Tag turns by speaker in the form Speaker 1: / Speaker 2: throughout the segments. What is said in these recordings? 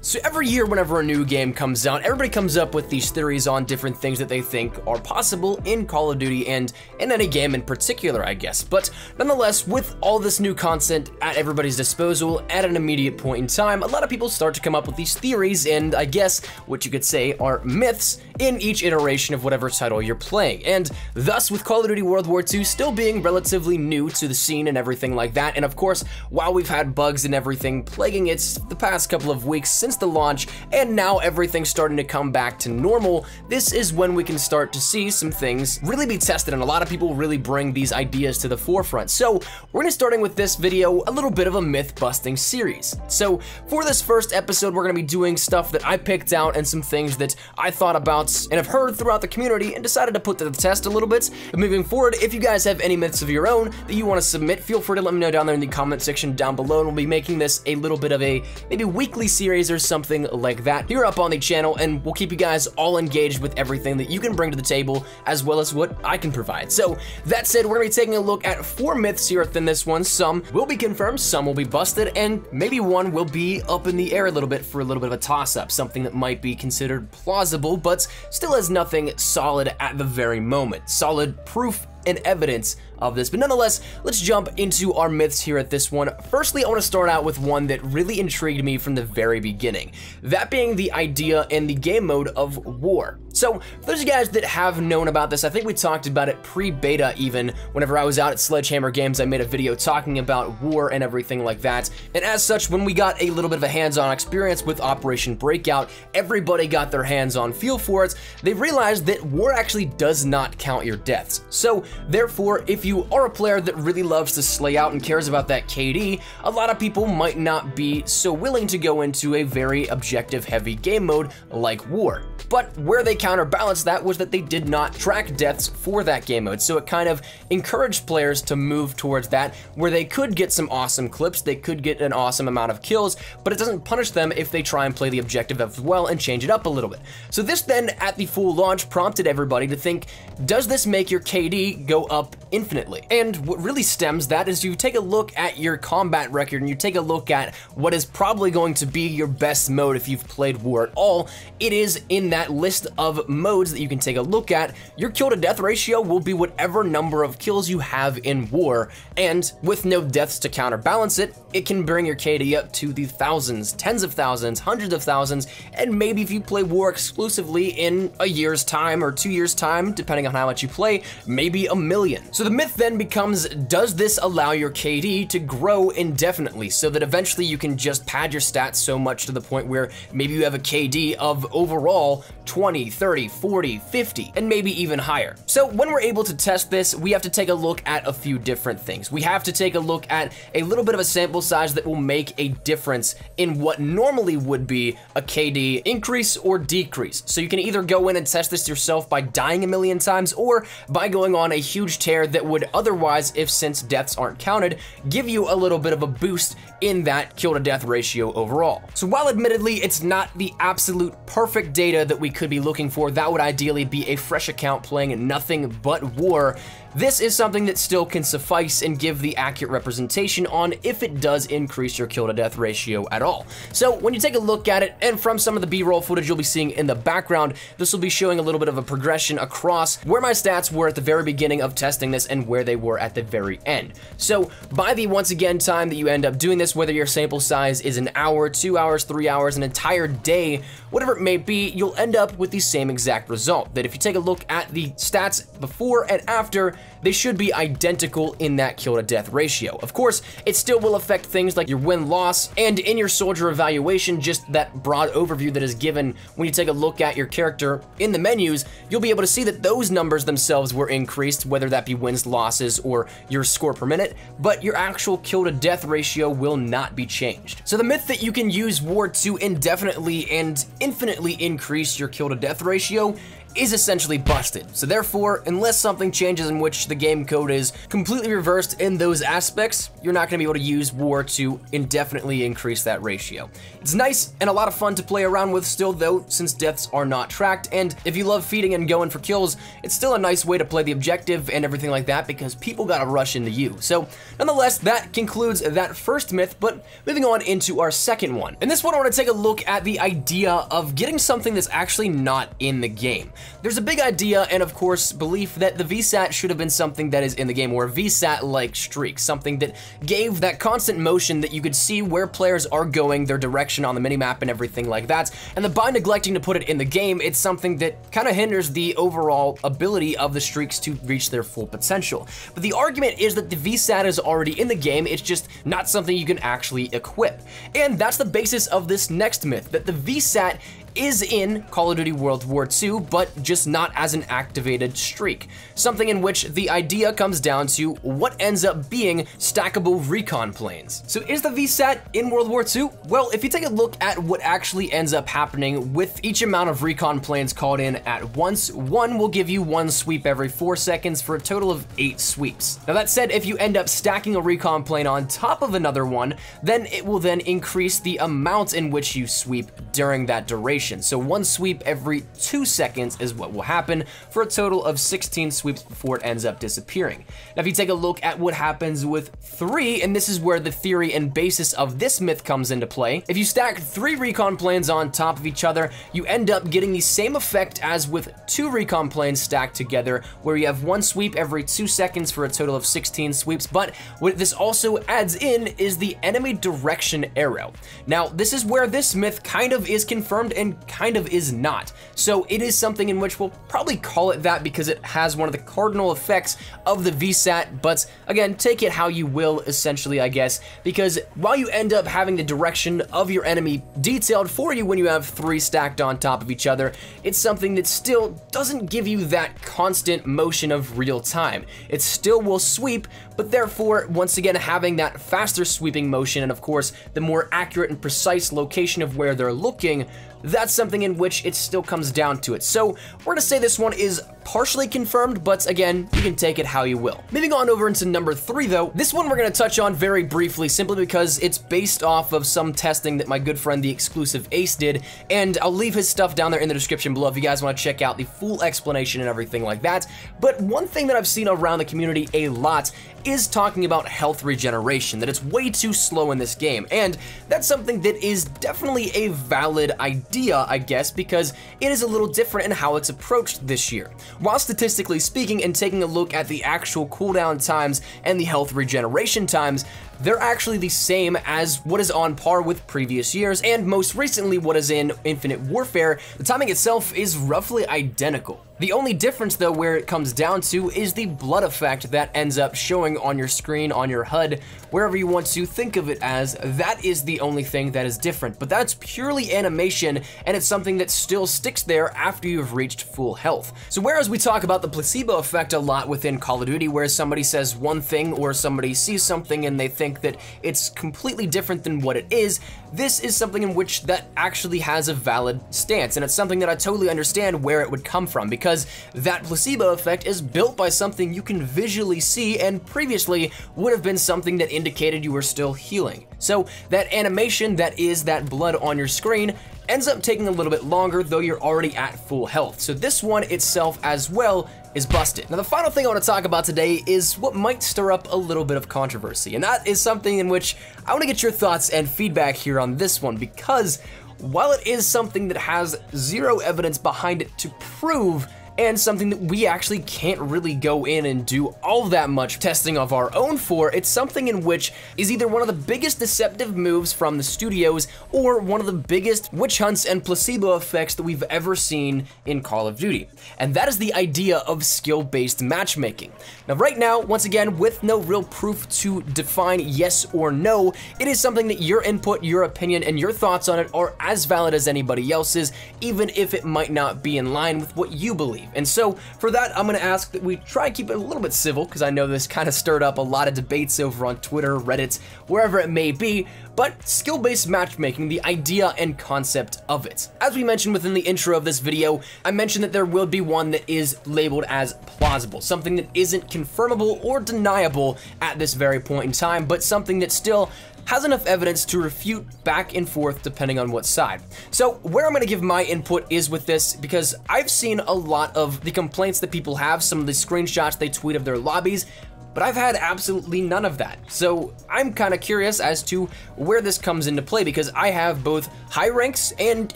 Speaker 1: So every year whenever a new game comes out, everybody comes up with these theories on different things that they think are possible in Call of Duty and in any game in particular, I guess. But nonetheless, with all this new content at everybody's disposal at an immediate point in time, a lot of people start to come up with these theories and I guess what you could say are myths in each iteration of whatever title you're playing. And thus, with Call of Duty World War II still being relatively new to the scene and everything like that, and of course, while we've had bugs and everything plaguing it the past couple of weeks since the launch, and now everything's starting to come back to normal, this is when we can start to see some things really be tested, and a lot of people really bring these ideas to the forefront. So we're gonna starting with this video a little bit of a myth busting series. So for this first episode, we're gonna be doing stuff that I picked out and some things that I thought about and have heard throughout the community and decided to put to the test a little bit. But moving forward, if you guys have any myths of your own that you want to submit, feel free to let me know down there in the comment section down below, and we'll be making this a little bit of a maybe weekly series or something like that here up on the channel, and we'll keep you guys all engaged with everything that you can bring to the table as well as what I can provide. So that said, we're gonna be taking a look at 4 myths here within this one. Some will be confirmed, some will be busted, and maybe one will be up in the air a little bit for a little bit of a toss-up, something that might be considered plausible but still has nothing solid at the very moment. Solid proof and evidence of this. But nonetheless, let's jump into our myths here at this one. Firstly, I want to start out with one that really intrigued me from the very beginning. That being the idea and the game mode of war. So, for those of you guys that have known about this, I think we talked about it pre-beta even. Whenever I was out at Sledgehammer Games, I made a video talking about war and everything like that. And as such, when we got a little bit of a hands-on experience with Operation Breakout, everybody got their hands-on feel for it. They realized that war actually does not count your deaths. So, therefore, if you are a player that really loves to slay out and cares about that KD, a lot of people might not be so willing to go into a very objective-heavy game mode like war. But where they counterbalanced that was that they did not track deaths for that game mode, so it kind of encouraged players to move towards that, where they could get some awesome clips, they could get an awesome amount of kills, but it doesn't punish them if they try and play the objective as well and change it up a little bit. So this then, at the full launch, prompted everybody to think, does this make your KD go up infinitely? And what really stems that is you take a look at your combat record and you take a look at what is probably going to be your best mode if you've played war at all. It is in that list of modes that you can take a look at. Your kill to death ratio will be whatever number of kills you have in war, and with no deaths to counterbalance it, it can bring your KD up to the thousands, tens of thousands, hundreds of thousands, and maybe if you play war exclusively in a year's time or 2 years' time, depending on how much you play, maybe a million. So the myth then becomes, does this allow your KD to grow indefinitely so that eventually you can just pad your stats so much to the point where maybe you have a KD of overall 20, 30, 40, 50, and maybe even higher. So when we're able to test this, we have to take a look at a few different things. We have to take a look at a little bit of a sample size that will make a difference in what normally would be a KD increase or decrease. So you can either go in and test this yourself by dying a million times or by going on a huge tear that would otherwise, if since deaths aren't counted, give you a little bit of a boost in that kill to death ratio overall. So while admittedly it's not the absolute perfect data that we could be looking for, that would ideally be a fresh account playing nothing but war, this is something that still can suffice and give the accurate representation on if it does increase your kill to death ratio at all. So when you take a look at it, and from some of the B-roll footage you'll be seeing in the background, this will be showing a little bit of a progression across where my stats were at the very beginning of testing this and where they were at the very end. So by the, once again, time that you end up doing this, whether your sample size is an hour, 2 hours, 3 hours, an entire day, whatever it may be, you'll end up with the same exact result. That if you take a look at the stats before and after, they should be identical in that kill to death ratio. Of course, it still will affect things like your win-loss, and in your soldier evaluation, just that broad overview that is given when you take a look at your character in the menus, you'll be able to see that those numbers themselves were increased, whether that be wins, losses, or your score per minute, but your actual kill to death ratio will not be changed. So the myth that you can use war to indefinitely and infinitely increase your kill to death ratio is essentially busted. So therefore, unless something changes in which the game code is completely reversed in those aspects, you're not gonna be able to use war to indefinitely increase that ratio. It's nice and a lot of fun to play around with still though, since deaths are not tracked, and if you love feeding and going for kills, it's still a nice way to play the objective and everything like that because people gotta rush into you. So nonetheless, that concludes that first myth, but moving on into our second one. In this one, I wanna take a look at the idea of getting something that's actually not in the game. There's a big idea and of course belief that the VSAT should have been something that is in the game, or VSAT-like streaks, something that gave that constant motion that you could see where players are going, their direction on the minimap and everything like that. And by neglecting to put it in the game, it's something that kind of hinders the overall ability of the streaks to reach their full potential. But the argument is that the VSAT is already in the game, it's just not something you can actually equip. And that's the basis of this next myth, that the VSAT is in Call of Duty World War II, but just not as an activated streak. Something in which the idea comes down to what ends up being stackable recon planes. So is the VSAT in World War II? Well, if you take a look at what actually ends up happening with each amount of recon planes called in at once, one will give you one sweep every 4 seconds for a total of 8 sweeps. Now that said, if you end up stacking a recon plane on top of another one, then it will then increase the amount in which you sweep during that duration. So one sweep every 2 seconds is what will happen for a total of 16 sweeps before it ends up disappearing. Now if you take a look at what happens with 3, and this is where the theory and basis of this myth comes into play, if you stack 3 recon planes on top of each other, you end up getting the same effect as with 2 recon planes stacked together, where you have one sweep every 2 seconds for a total of 16 sweeps. But what this also adds in is the enemy direction arrow. Now this is where this myth kind of is confirmed and kind of is not. So it is something in which we'll probably call it that because it has one of the cardinal effects of the VSAT, but again, take it how you will essentially, I guess, because while you end up having the direction of your enemy detailed for you when you have 3 stacked on top of each other, it's something that still doesn't give you that constant motion of real time. It still will sweep, but therefore, once again, having that faster sweeping motion and of course, the more accurate and precise location of where they're looking, that's something in which it still comes down to it. So we're gonna say this one is partially confirmed, but again, you can take it how you will. Moving on over into number 3 though, this one we're gonna touch on very briefly simply because it's based off of some testing that my good friend the Exclusive Ace did, and I'll leave his stuff down there in the description below if you guys wanna check out the full explanation and everything like that. But one thing that I've seen around the community a lot is talking about health regeneration, that it's way too slow in this game, and that's something that is definitely a valid idea, I guess, because it is a little different in how it's approached this year. While statistically speaking and taking a look at the actual cooldown times and the health regeneration times, they're actually the same as what is on par with previous years, and most recently what is in Infinite Warfare, the timing itself is roughly identical. The only difference though where it comes down to is the blood effect that ends up showing on your screen, on your HUD, wherever you want to think of it as. That is the only thing that is different, but that's purely animation and it's something that still sticks there after you've reached full health. So whereas we talk about the placebo effect a lot within Call of Duty, where somebody says one thing or somebody sees something and they think that it's completely different than what it is, this is something in which that actually has a valid stance, and it's something that I totally understand where it would come from, because that placebo effect is built by something you can visually see and previously would have been something that indicated you were still healing. So that animation that is that blood on your screen ends up taking a little bit longer, though you're already at full health. So this one itself as well is busted. Now the final thing I want to talk about today is what might stir up a little bit of controversy, and that is something in which I want to get your thoughts and feedback here on this one, because while it is something that has zero evidence behind it to prove, and something that we actually can't really go in and do all that much testing of our own for, it's something in which is either one of the biggest deceptive moves from the studios or one of the biggest witch hunts and placebo effects that we've ever seen in Call of Duty. And that is the idea of skill-based matchmaking. Now right now, once again, with no real proof to define yes or no, it is something that your input, your opinion, and your thoughts on it are as valid as anybody else's, even if it might not be in line with what you believe. And so for that, I'm gonna ask that we try and keep it a little bit civil, because I know this kind of stirred up a lot of debates over on Twitter, Reddit, wherever it may be, but skill-based matchmaking, the idea and concept of it. As we mentioned within the intro of this video, I mentioned that there will be one that is labeled as plausible, something that isn't confirmable or deniable at this very point in time, but something that still has enough evidence to refute back and forth depending on what side. So where I'm going to give my input is with this, because I've seen a lot of the complaints that people have, some of the screenshots they tweet of their lobbies, but I've had absolutely none of that. So I'm kind of curious as to where this comes into play, because I have both high ranks and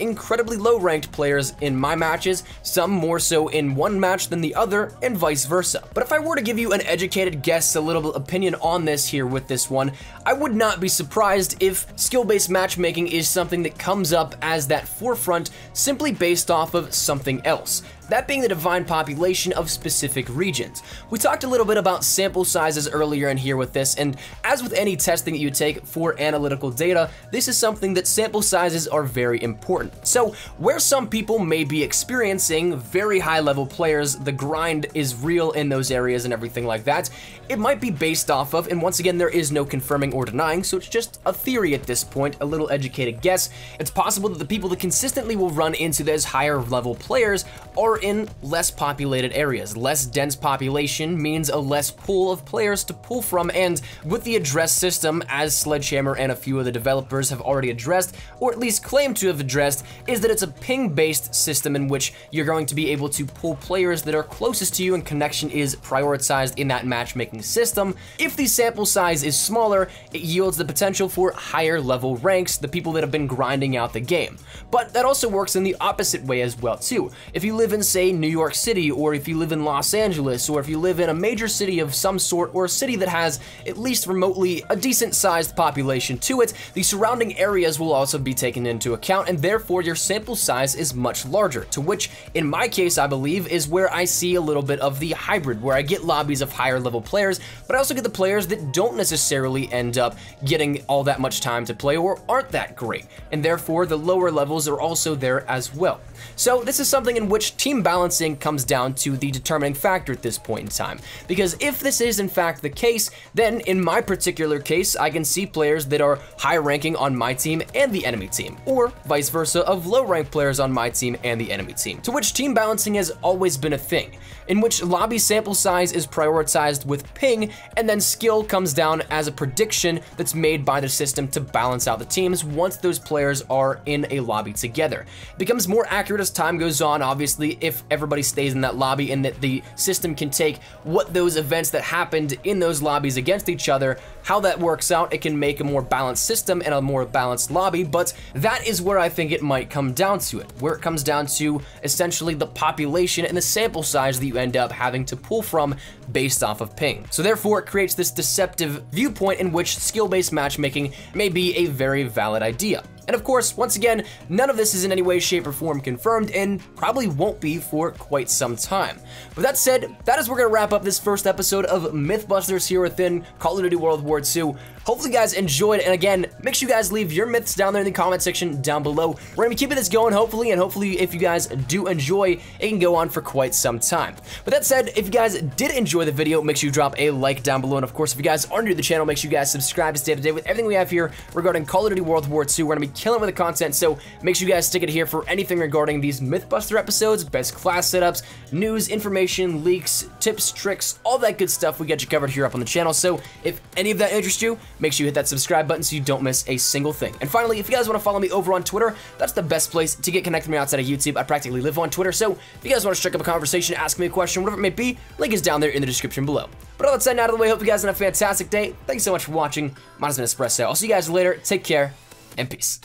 Speaker 1: incredibly low ranked players in my matches, some more so in one match than the other, and vice versa. But if I were to give you an educated guess, a little opinion on this here with this one, I would not be surprised if skill-based matchmaking is something that comes up as that forefront simply based off of something else. That being the divine population of specific regions. We talked a little bit about sample sizes earlier in here with this, and as with any testing that you take for analytical data, this is something that sample sizes are very important. So where some people may be experiencing very high level players, the grind is real in those areas and everything like that, it might be based off of, and once again there is no confirming or denying, so it's just a theory at this point, a little educated guess. It's possible that the people that consistently will run into those higher level players are in less populated areas. Less dense population means a less pool of players to pull from, and with the address system, as Sledgehammer and a few of the developers have already addressed, or at least claim to have addressed, is that it's a ping-based system in which you're going to be able to pull players that are closest to you, and connection is prioritized in that matchmaking system. If the sample size is smaller, it yields the potential for higher level ranks, the people that have been grinding out the game. But that also works in the opposite way as well too. If you live in, say, New York City, or if you live in Los Angeles, or if you live in a major city of some sort, or a city that has at least remotely a decent sized population to it, the surrounding areas will also be taken into account, and therefore your sample size is much larger, to which in my case I believe is where I see a little bit of the hybrid, where I get lobbies of higher level players, but I also get the players that don't necessarily end up getting all that much time to play or aren't that great, and therefore the lower levels are also there as well. So this is something in which team balancing comes down to the determining factor at this point in time, because if this is in fact the case, then in my particular case I can see players that are high ranking on my team and the enemy team, or vice versa of low ranked players on my team and the enemy team, to which team balancing has always been a thing, in which lobby sample size is prioritized with ping, and then skill comes down as a prediction that's made by the system to balance out the teams once those players are in a lobby together. It becomes more accurate as time goes on, obviously, if everybody stays in that lobby, and that the system can take what those events that happened in those lobbies against each other, how that works out, it can make a more balanced system and a more balanced lobby. But that is where I think it might come down to it, where it comes down to essentially the population and the sample size that you end up having to pull from based off of ping. So therefore it creates this deceptive viewpoint in which skill-based matchmaking may be a very valid idea. And of course, once again, none of this is in any way, shape, or form confirmed, and probably won't be for quite some time. With that said, that is where we're gonna wrap up this first episode of Mythbusters here within Call of Duty World War II. Hopefully you guys enjoyed, and again, make sure you guys leave your myths down there in the comment section down below. We're gonna be keeping this going, hopefully, and hopefully if you guys do enjoy, it can go on for quite some time. With that said, if you guys did enjoy the video, make sure you drop a like down below, and of course, if you guys are new to the channel, make sure you guys subscribe to stay up to date with everything we have here regarding Call of Duty World War II. We're gonna be killing with the content, so make sure you guys stick it here for anything regarding these Mythbuster episodes, best class setups, news, information, leaks, tips, tricks, all that good stuff. We got you covered here up on the channel, so if any of that interests you, make sure you hit that subscribe button so you don't miss a single thing. And finally, if you guys want to follow me over on Twitter, that's the best place to get connected with me outside of YouTube. I practically live on Twitter, so if you guys want to strike up a conversation, ask me a question, whatever it may be, link is down there in the description below. But all that said, out of the way, hope you guys have a fantastic day. Thanks so much for watching. Mine has been Espresso. I'll see you guys later. Take care, and peace.